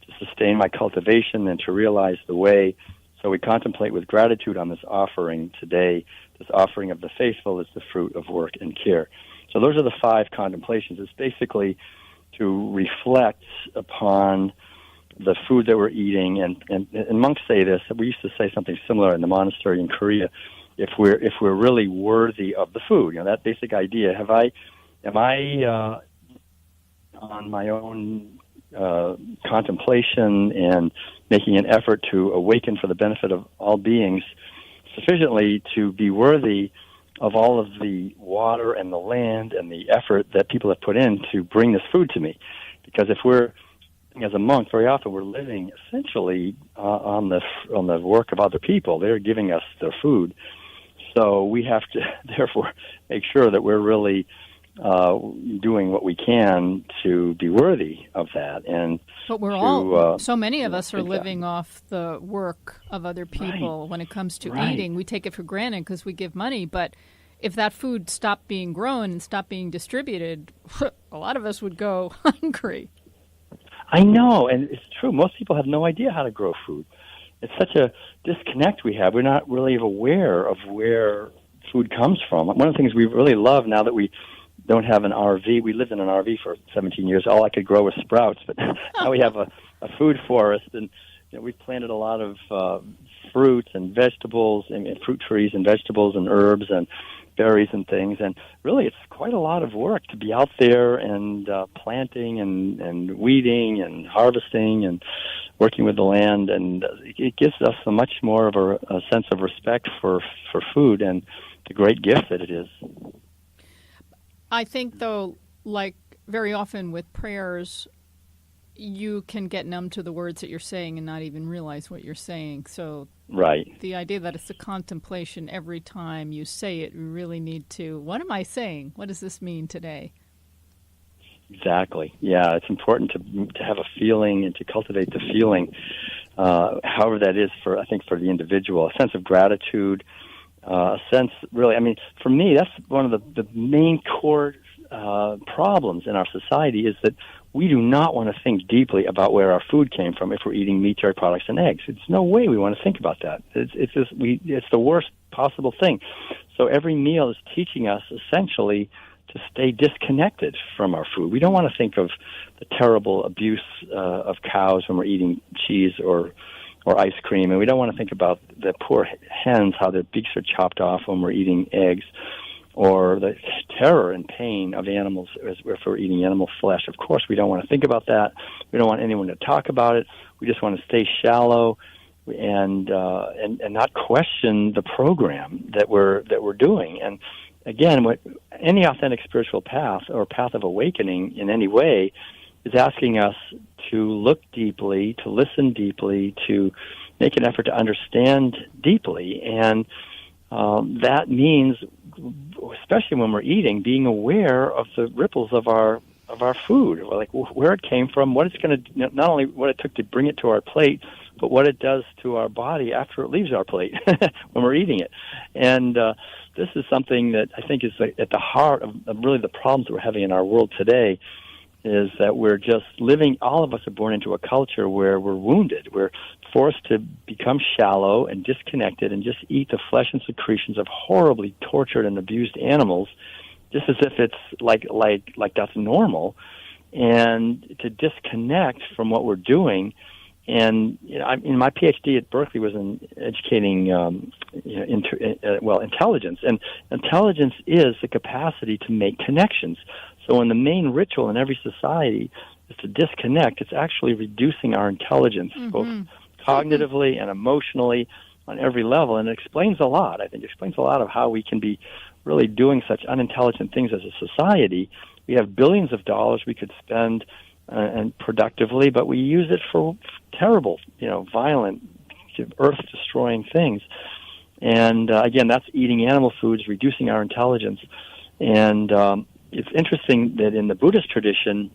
S2: To sustain my cultivation and to realize the way. So we contemplate with gratitude on this offering today. This offering of the faithful is the fruit of work and care. So those are the 5 contemplations. It's basically to reflect upon the food that we're eating, and monks say this. We used to say something similar in the monastery in Korea. If we're really worthy of the food, that basic idea. Am I on my own contemplation and making an effort to awaken for the benefit of all beings sufficiently to be worthy of all of the water and the land and the effort that people have put in to bring this food to me? Because if we're, as a monk, very often we're living essentially on the work of other people. They're giving us their food. So we have to, therefore, make sure that we're really doing what we can to be worthy of that.
S1: But we're so many of us are living off the work of other people. Right. When it comes to eating, we take it for granted because we give money. But if that food stopped being grown and stopped being distributed, a lot of us would go hungry.
S2: I know, and it's true. Most people have no idea how to grow food. It's such a disconnect we have. We're not really aware of where food comes from. One of the things we really love now that we don't have an RV, we lived in an RV for 17 years. All I could grow was sprouts, but now we have a food forest, and we've planted a lot of fruits and vegetables, and fruit trees and vegetables and herbs and berries and things. And really, it's quite a lot of work to be out there and planting and weeding and harvesting and working with the land. And it gives us a much more of a sense of respect for food and the great gift that it is. I
S1: think, though, like very often with prayers, you can get numb to the words that you're saying and not even realize what you're saying. So
S2: Right.
S1: the idea that it's a contemplation every time you say it, you really need to, what am I saying? What does this mean today?
S2: Exactly. Yeah, it's important to have a feeling and to cultivate the feeling, however that is for the individual, a sense of gratitude, a sense really. I mean, for me, that's one of the main core problems in our society is that we do not want to think deeply about where our food came from if we're eating meat, dairy products, and eggs. It's no way we want to think about that. It's the worst possible thing. So every meal is teaching us essentially to stay disconnected from our food. We don't want to think of the terrible abuse of cows when we're eating cheese or ice cream, and we don't want to think about the poor hens, how their beaks are chopped off when we're eating eggs, or the terror and pain of animals if we're eating animal flesh. Of course, we don't want to think about that. We don't want anyone to talk about it. We just want to stay shallow and not question the program that we're doing. And again, what any authentic spiritual path or path of awakening in any way is asking us to look deeply, to listen deeply, to make an effort to understand deeply, and that means, especially when we're eating, being aware of the ripples of our food, like where it came from, what it's going to, not only what it took to bring it to our plate, but what it does to our body after it leaves our plate when we're eating it. And this is something that I think is at the heart of really the problems that we're having in our world today, is that we're just living, all of us are born into a culture where we're wounded. We're forced to become shallow and disconnected and just eat the flesh and secretions of horribly tortured and abused animals, just as if it's like that's normal, and to disconnect from what we're doing. And my PhD at Berkeley was in educating intelligence, and intelligence is the capacity to make connections. So when the main ritual in every society is to disconnect, it's actually reducing our intelligence, both cognitively and emotionally on every level, and it explains a lot. I think it explains a lot of how we can be really doing such unintelligent things as a society. We have billions of dollars we could spend and productively, but we use it for terrible, violent, earth-destroying things. And again, that's eating animal foods, reducing our intelligence. And it's interesting that in the Buddhist tradition,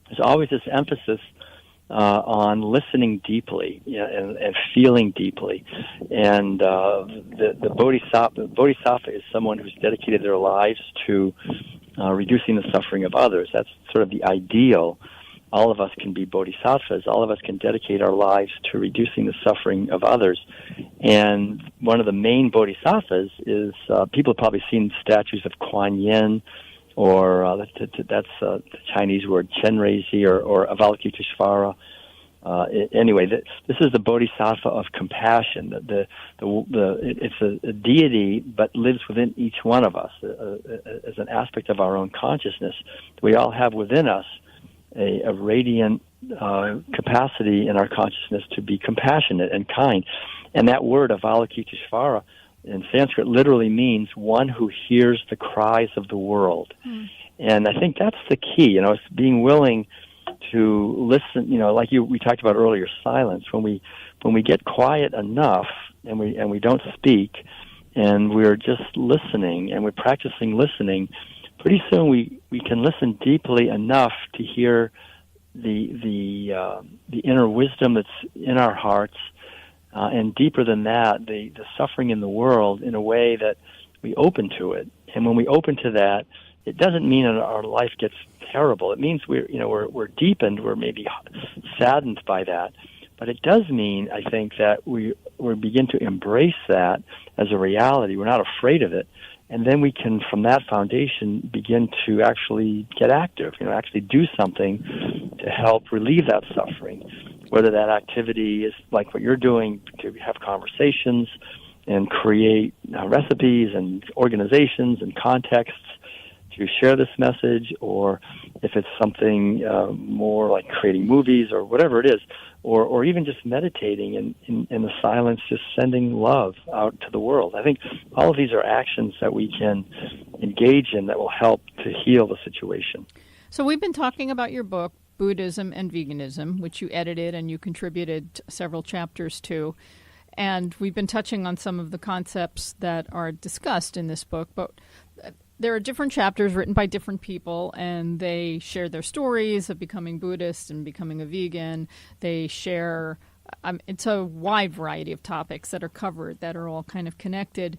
S2: there's always this emphasis on listening deeply, and feeling deeply. And the bodhisattva is someone who's dedicated their lives to reducing the suffering of others. That's sort of the ideal. All of us can be bodhisattvas. All of us can dedicate our lives to reducing the suffering of others. And one of the main bodhisattvas is, people have probably seen statues of Kuan Yin, or that's the Chinese word Chenrezig, or Avalokiteshvara. Anyway, this is the bodhisattva of compassion. It's a deity, but lives within each one of us as an aspect of our own consciousness. We all have within us a radiant capacity in our consciousness to be compassionate and kind. And that word, Avalokiteshvara, in Sanskrit literally means one who hears the cries of the world. And I think that's the key, it's being willing to listen, like we talked about earlier, silence. When we get quiet enough and we don't speak, and we're just listening and we're practicing listening, pretty soon we can listen deeply enough to hear the inner wisdom that's in our hearts, and deeper than that, the suffering in the world, in a way that we open to it. And when we open to that, it doesn't mean that our life gets terrible. It means we're deepened, we're maybe saddened by that. But it does mean, I think, that we begin to embrace that as a reality. We're not afraid of it. And then we can, from that foundation, begin to actually get active, actually do something to help relieve that suffering. Whether that activity is like what you're doing, to have conversations and create recipes and organizations and contexts to share this message, or if it's something more like creating movies or whatever it is, or even just meditating in the silence, just sending love out to the world. I think all of these are actions that we can engage in that will help to heal the situation.
S1: So we've been talking about your book, Buddhism and Veganism, which you edited and you contributed several chapters to. And we've been touching on some of the concepts that are discussed in this book, but there are different chapters written by different people, and they share their stories of becoming Buddhist and becoming a vegan. They share, it's a wide variety of topics that are covered that are all kind of connected.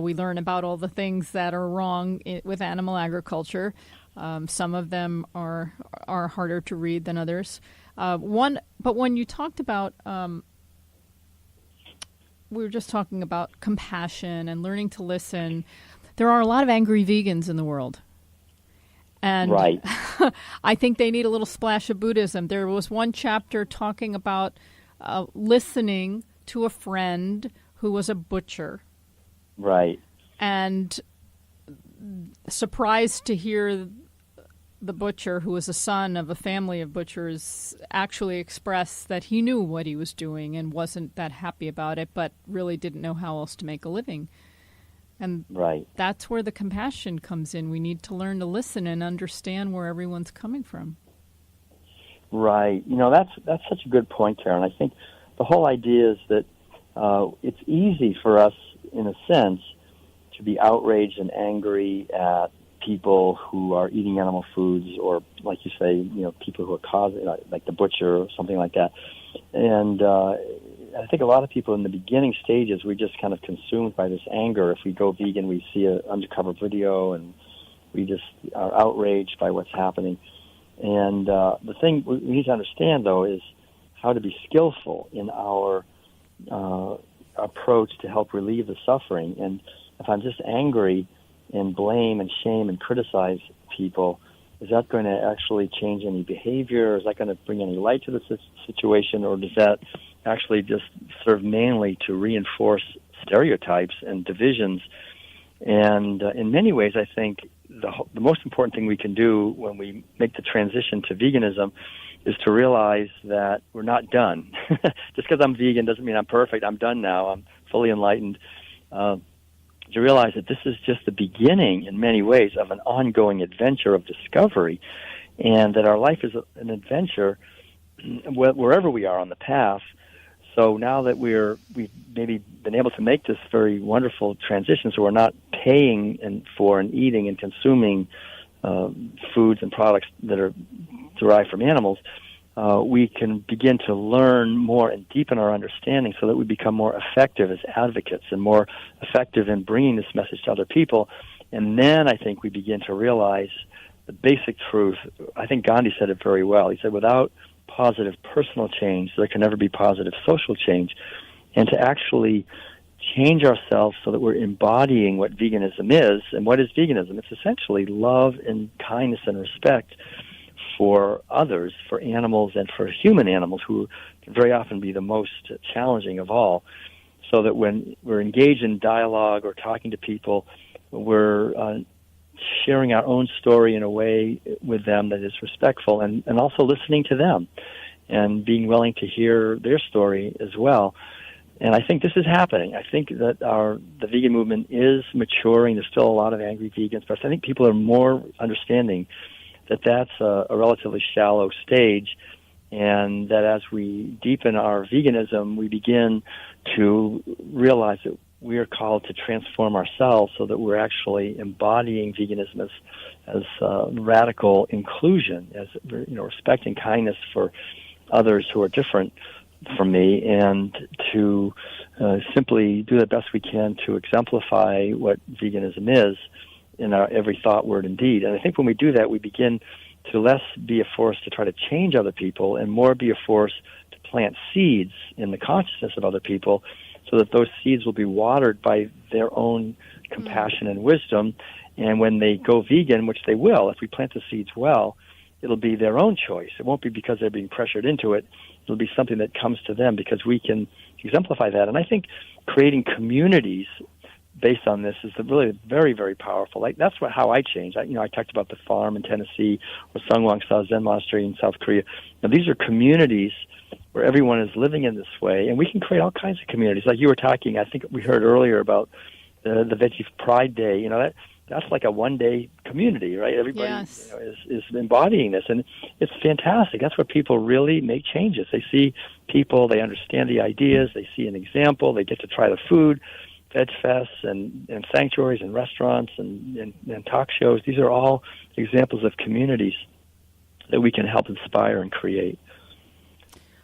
S1: We learn about all the things that are wrong with animal agriculture. Some of them are harder to read than others. But when you talked about, we were just talking about compassion and learning to listen. There are a lot of angry vegans in the world. And
S2: right.
S1: I think they need a little splash of Buddhism. There was one chapter talking about listening to a friend who was a butcher.
S2: Right.
S1: And surprised to hear the butcher, who was a son of a family of butchers, actually express that he knew what he was doing and wasn't that happy about it, but really didn't know how else to make a living. And
S2: right.
S1: That's where the compassion comes in. We need to learn to listen and understand where everyone's coming from.
S2: Right. That's such a good point, Karen. I think the whole idea is that it's easy for us, in a sense, to be outraged and angry at people who are eating animal foods, or, like you say, people who are causing, like the butcher or something like that. And I think a lot of people in the beginning stages, we're just kind of consumed by this anger. If we go vegan, we see an undercover video, and we just are outraged by what's happening. And the thing we need to understand, though, is how to be skillful in our approach to help relieve the suffering. And if I'm just angry and blame and shame and criticize people, is that going to actually change any behavior? Is that going to bring any light to the situation? Or does that actually just serve mainly to reinforce stereotypes and divisions? And in many ways, I think the most important thing we can do when we make the transition to veganism is to realize that we're not done. Just because I'm vegan doesn't mean I'm perfect. I'm done now. I'm fully enlightened. To realize that this is just the beginning, in many ways, of an ongoing adventure of discovery, and that our life is an adventure wherever we are on the path. So now that we've maybe been able to make this very wonderful transition, so we're not paying for and eating and consuming foods and products that are derived from animals, we can begin to learn more and deepen our understanding so that we become more effective as advocates and more effective in bringing this message to other people. And then I think we begin to realize the basic truth. I think Gandhi said it very well. He said, without positive personal change, there can never be positive social change. And to actually change ourselves so that we're embodying what veganism is. And what is veganism? It's essentially love and kindness and respect for others, for animals, and for human animals, who can very often be the most challenging of all. So that when we're engaged in dialogue or talking to people, we're sharing our own story in a way with them that is respectful, and also listening to them and being willing to hear their story as well. And I think this is happening. I think that the vegan movement is maturing. There's still a lot of angry vegans, but I think people are more understanding that that's a relatively shallow stage, and that as we deepen our veganism, we begin to realize that we are called to transform ourselves so that we're actually embodying veganism as radical inclusion, as respect and kindness for others who are different from me, and to simply do the best we can to exemplify what veganism is in our every thought, word, and deed. And I think when we do that, we begin to less be a force to try to change other people and more be a force to plant seeds in the consciousness of other people, so that those seeds will be watered by their own compassion and wisdom. And when they go vegan, which they will, if we plant the seeds well, it'll be their own choice. It won't be because they're being pressured into it. It'll be something that comes to them because we can exemplify that. And I think creating communities based on this is really very, very powerful. Like, that's how I changed. I talked about the farm in Tennessee or Sungwang Sa Zen Monastery in South Korea. Now, these are communities where everyone is living in this way, and we can create all kinds of communities. Like you were talking, I think we heard earlier about the Veggie Pride Day. That that's like a one-day community, right? Everybody
S1: Yes.
S2: is embodying this, and it's fantastic. That's where people really make changes. They see people, they understand the ideas, they see an example, they get to try the food, veg fests and sanctuaries and restaurants and talk shows. These are all examples of communities that we can help inspire and create.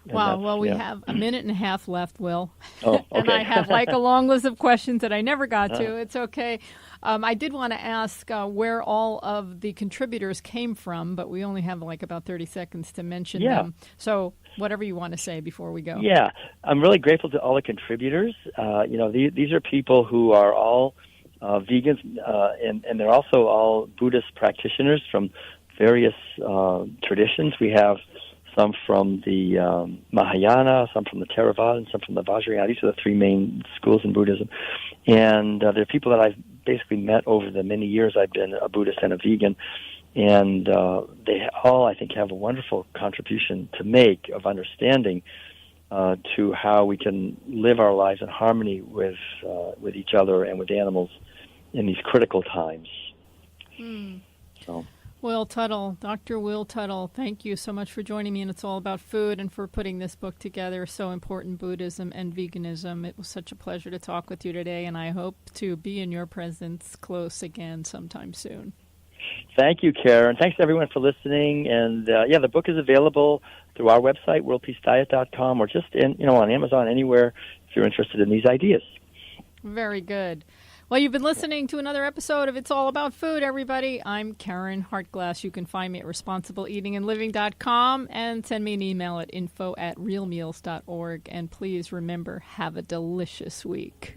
S1: Wow. Well, we have a minute and a half left, Will.
S2: Oh, okay.
S1: And I have like a long list of questions that I never got to. It's okay. I did want to ask where all of the contributors came from, but we only have like about 30 seconds to mention them. So whatever you want to say before we go.
S2: Yeah. I'm really grateful to all the contributors. These are people who are all vegans, and they're also all Buddhist practitioners from various traditions. We have some from the Mahayana, some from the Theravada, and some from the Vajrayana. These are the three main schools in Buddhism. And they're people that I've basically met over the many years I've been a Buddhist and a vegan. And they all, I think, have a wonderful contribution to make of understanding to how we can live our lives in harmony with each other and with animals in these critical times. So.
S1: Will Tuttle, Dr. Will Tuttle, thank you so much for joining me, and It's All About Food, and for putting this book together, So Important, Buddhism and Veganism. It was such a pleasure to talk with you today, and I hope to be in your presence close again sometime soon.
S2: Thank you, Karen. Thanks, everyone, for listening. And, the book is available through our website, worldpeacediet.com, or just on Amazon, anywhere, if you're interested in these ideas.
S1: Very good. Well, you've been listening to another episode of It's All About Food, everybody. I'm Karen Hartglass. You can find me at responsibleeatingandliving.com and send me an email at info@realmeals.org. And please remember, have a delicious week.